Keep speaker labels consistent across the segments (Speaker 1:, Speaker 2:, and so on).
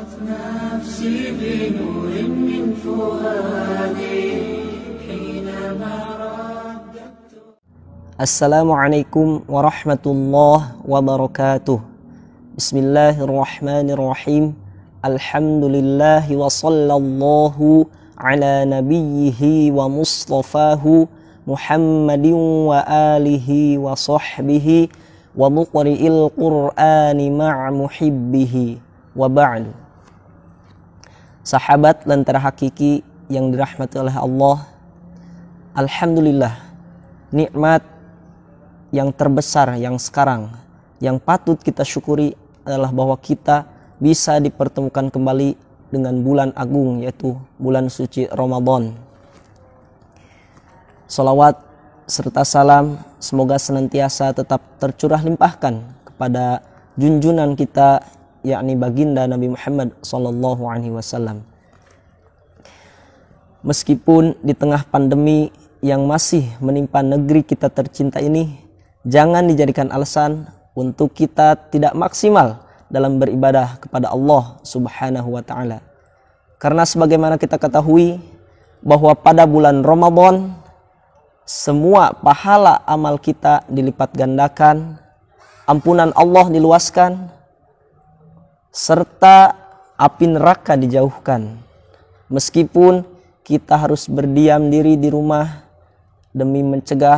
Speaker 1: نفسي بنور من فؤادي حينما رددت.
Speaker 2: Assalamualaikum warahmatullahi wabarakatuh. Bismillahirrahmanirrahim. Alhamdulillahi wa sallallahu ala nabiyyihi wa mustafahu Muhammadin wa alihi wa sahbihi wa muqri'il qur'ani ma'a muhibbihi wa ba'du. Sahabat lentera hakiki yang dirahmati oleh Allah, alhamdulillah, nikmat yang terbesar yang sekarang yang patut kita syukuri adalah bahwa kita bisa dipertemukan kembali dengan bulan agung, yaitu bulan suci Ramadan. Salawat serta salam semoga senantiasa tetap tercurah limpahkan kepada junjungan kita, yakni baginda Nabi Muhammad SAW. Meskipun di tengah pandemi yang masih menimpa negeri kita tercinta ini, jangan dijadikan alasan untuk kita tidak maksimal dalam beribadah kepada Allah Subhanahu wa ta'ala. Karena sebagaimana kita ketahui bahwa pada bulan Ramadan semua pahala amal kita dilipat gandakan, ampunan Allah diluaskan, serta api neraka dijauhkan. Meskipun kita harus berdiam diri di rumah demi mencegah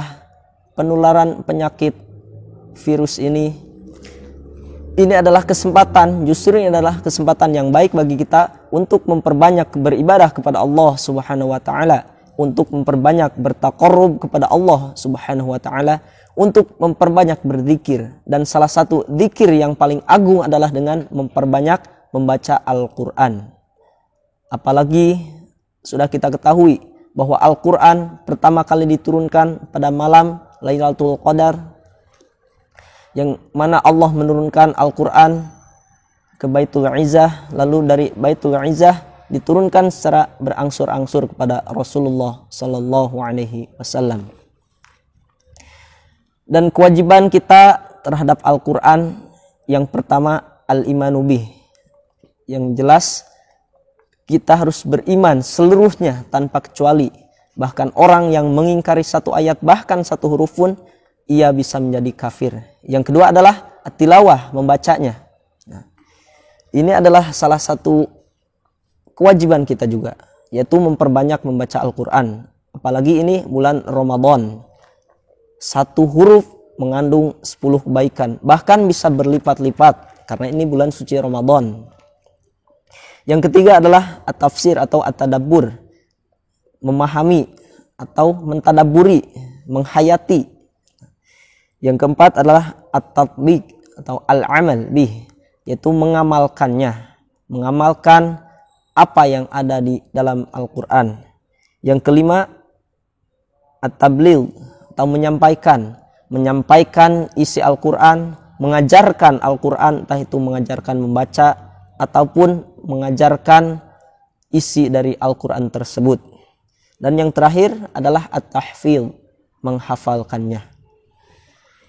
Speaker 2: penularan penyakit virus ini adalah kesempatan, justru ini adalah kesempatan yang baik bagi kita untuk memperbanyak beribadah kepada Allah Subhanahu wa ta'ala, untuk memperbanyak bertaqarrub kepada Allah Subhanahu wa ta'ala, untuk memperbanyak berzikir. Dan salah satu zikir yang paling agung adalah dengan memperbanyak membaca Al-Quran. Apalagi sudah kita ketahui bahwa Al-Quran pertama kali diturunkan pada malam Lailatul Qadar, yang mana Allah menurunkan Al-Quran ke Baitul Izzah, lalu dari Baitul Izzah diturunkan secara berangsur-angsur kepada Rasulullah Sallallahu Alaihi Wasallam. Dan kewajiban kita terhadap Al-Quran yang pertama al-imanu bih, yang jelas kita harus beriman seluruhnya tanpa kecuali. Bahkan orang yang mengingkari satu ayat, bahkan satu huruf pun, ia bisa menjadi kafir. Yang kedua adalah at-tilawah, membacanya. Nah, ini adalah salah satu kewajiban kita juga, yaitu memperbanyak membaca Al-Quran. Apalagi ini bulan Ramadan. Satu huruf mengandung 10 kebaikan, bahkan bisa berlipat-lipat karena ini bulan suci Ramadan. Yang ketiga adalah at-tafsir atau at-tadabbur, memahami atau mentadaburi, menghayati. Yang keempat adalah at-tatbiq atau al-amal bih, yaitu mengamalkannya, mengamalkan apa yang ada di dalam Al-Quran. Yang kelima at-tabligh atau menyampaikan isi Al-Quran, mengajarkan Al-Quran, entah itu mengajarkan membaca ataupun mengajarkan isi dari Al-Quran tersebut. Dan yang terakhir adalah at-tahfidz, menghafalkannya.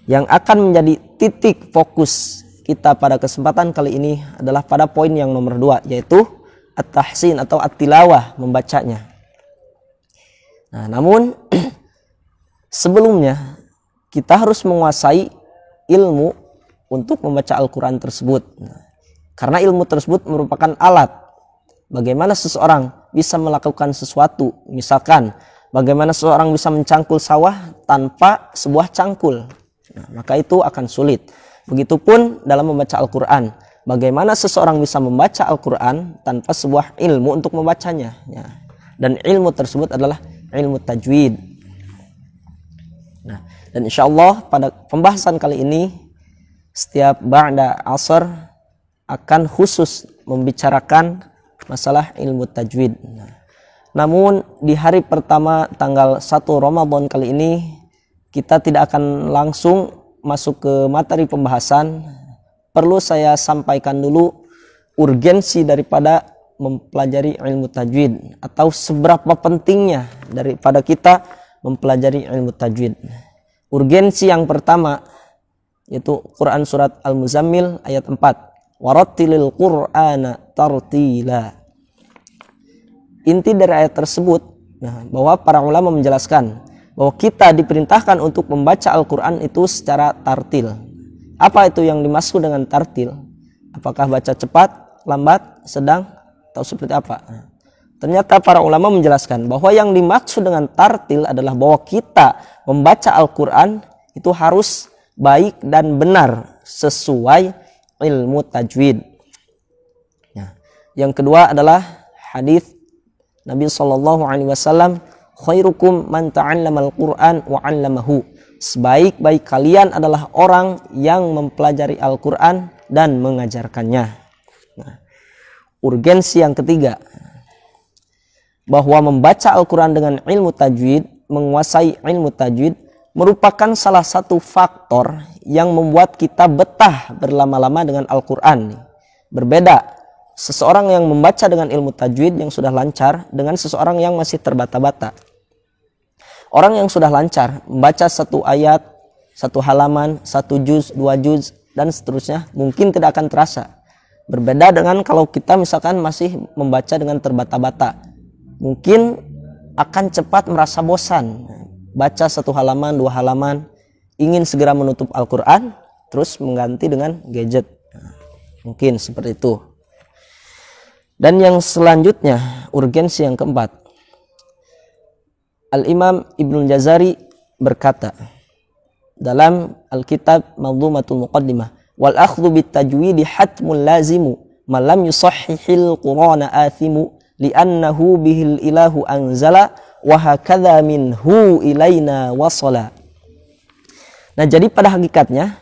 Speaker 2: Yang akan menjadi titik fokus kita pada kesempatan kali ini adalah pada poin yang nomor 2, yaitu at-tahsin atau at-tilawah, membacanya. Nah, namun sebelumnya kita harus menguasai ilmu untuk membaca Al-Quran tersebut. Karena ilmu tersebut merupakan alat bagaimana seseorang bisa melakukan sesuatu. Misalkan bagaimana seseorang bisa mencangkul sawah tanpa sebuah cangkul. Nah, maka itu akan sulit. Begitupun dalam membaca Al-Quran, bagaimana seseorang bisa membaca Al-Quran tanpa sebuah ilmu untuk membacanya, ya. Dan ilmu tersebut adalah ilmu tajwid. Nah, dan insyaallah pada pembahasan kali ini setiap ba'da asar akan khusus membicarakan masalah ilmu tajwid. Nah, namun di hari pertama tanggal 1 Ramadan kali ini kita tidak akan langsung masuk ke materi pembahasan. Perlu saya sampaikan dulu urgensi daripada mempelajari ilmu tajwid, atau seberapa pentingnya daripada kita mempelajari ilmu tajwid. Urgensi yang pertama yaitu Quran surat Al-Muzammil ayat 4. warattilil qur'ana tartila. Inti dari ayat tersebut, bahwa para ulama menjelaskan bahwa kita diperintahkan untuk membaca Al-Quran itu secara tartil. Apa itu yang dimaksud dengan tartil? Apakah baca cepat, lambat, sedang, atau seperti apa? Ternyata para ulama menjelaskan bahwa yang dimaksud dengan tartil adalah bahwa kita membaca Al-Quran itu harus baik dan benar sesuai ilmu tajwid. Yang kedua adalah hadis Nabi SAW, khairukum man ta'allamal Qur'an wa 'allamahu. Sebaik-baik kalian adalah orang yang mempelajari Al-Quran dan mengajarkannya. Urgensi yang ketiga, bahwa membaca Al-Quran dengan ilmu tajwid, menguasai ilmu tajwid, merupakan salah satu faktor yang membuat kita betah berlama-lama dengan Al-Quran. Berbeda seseorang yang membaca dengan ilmu tajwid yang sudah lancar dengan seseorang yang masih terbata-bata. Orang yang sudah lancar membaca satu ayat, satu halaman, satu juz, dua juz, dan seterusnya mungkin tidak akan terasa. Berbeda dengan kalau kita misalkan masih membaca dengan terbata-bata, mungkin akan cepat merasa bosan. Baca satu halaman, dua halaman, ingin segera menutup Al-Quran, terus mengganti dengan gadget. Mungkin seperti itu. Dan yang selanjutnya, urgensi yang keempat. Al-Imam Ibnul Jazari berkata dalam Al-Kitab Manzumatul Muqaddimah, wal akhdhu bit tajwidi hatmul lazimu man lam yusahhihil Qur'ana athimu li'annahu bihil ilahu anzala wa hakadha minhu ilaina wasala. Nah, jadi pada hakikatnya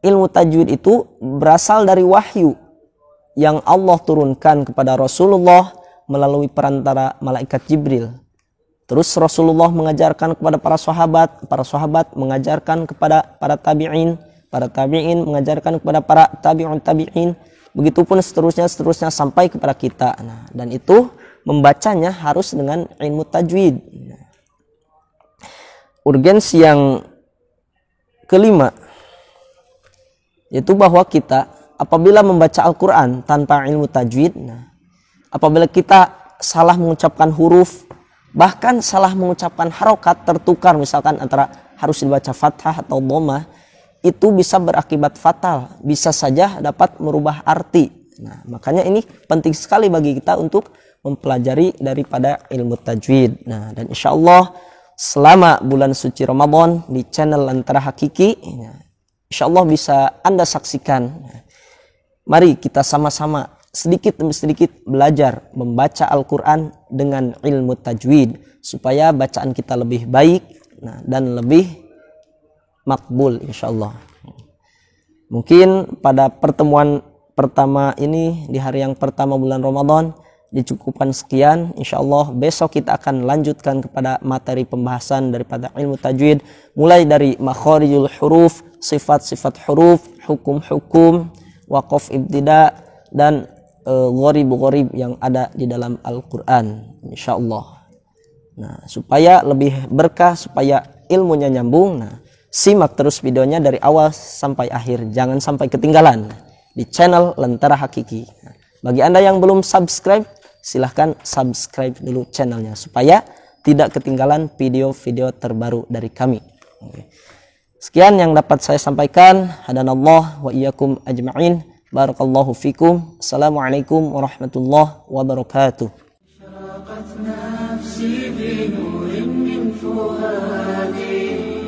Speaker 2: ilmu tajwid itu berasal dari wahyu yang Allah turunkan kepada Rasulullah melalui perantara malaikat Jibril. Terus Rasulullah mengajarkan kepada para sahabat mengajarkan kepada para tabi'in mengajarkan kepada para tabi'un tabi'in, begitupun seterusnya sampai kepada kita. Nah, dan itu membacanya harus dengan ilmu tajwid. Urgensi yang kelima, yaitu bahwa kita apabila membaca Al-Quran tanpa ilmu tajwid, apabila kita salah mengucapkan huruf, bahkan salah mengucapkan harokat, tertukar misalkan antara harus dibaca fathah atau dhammah, itu bisa berakibat fatal, bisa saja dapat merubah arti. Nah, makanya ini penting sekali bagi kita untuk mempelajari daripada ilmu tajwid. Nah, dan insya Allah selama bulan suci Ramadan di channel Lentera Hakiki, insya Allah bisa Anda saksikan. Mari kita sama-sama sedikit demi sedikit belajar membaca Al-Quran dengan ilmu tajwid supaya bacaan kita lebih baik, dan lebih makbul insyaallah. Mungkin pada pertemuan pertama ini di hari yang pertama bulan Ramadan dicukupkan sekian. Insyaallah besok kita akan lanjutkan kepada materi pembahasan daripada ilmu tajwid, mulai dari makharijul huruf, sifat-sifat huruf, hukum-hukum, waqaf ibtida, dan gharib-gharib yang ada di dalam Al-Quran insyaallah. Nah, supaya lebih berkah, supaya ilmunya nyambung, simak terus videonya dari awal sampai akhir, jangan sampai ketinggalan di channel Lentera Hakiki. Bagi Anda yang belum subscribe, silahkan subscribe dulu channelnya supaya tidak ketinggalan video-video terbaru dari kami. Sekian yang dapat saya sampaikan. Hadanallah wa iyyakum ajma'in. Barakallahu fikum. Assalamualaikum warahmatullahi wabarakatuh.
Speaker 1: شرقت نفسي بنور من فؤادي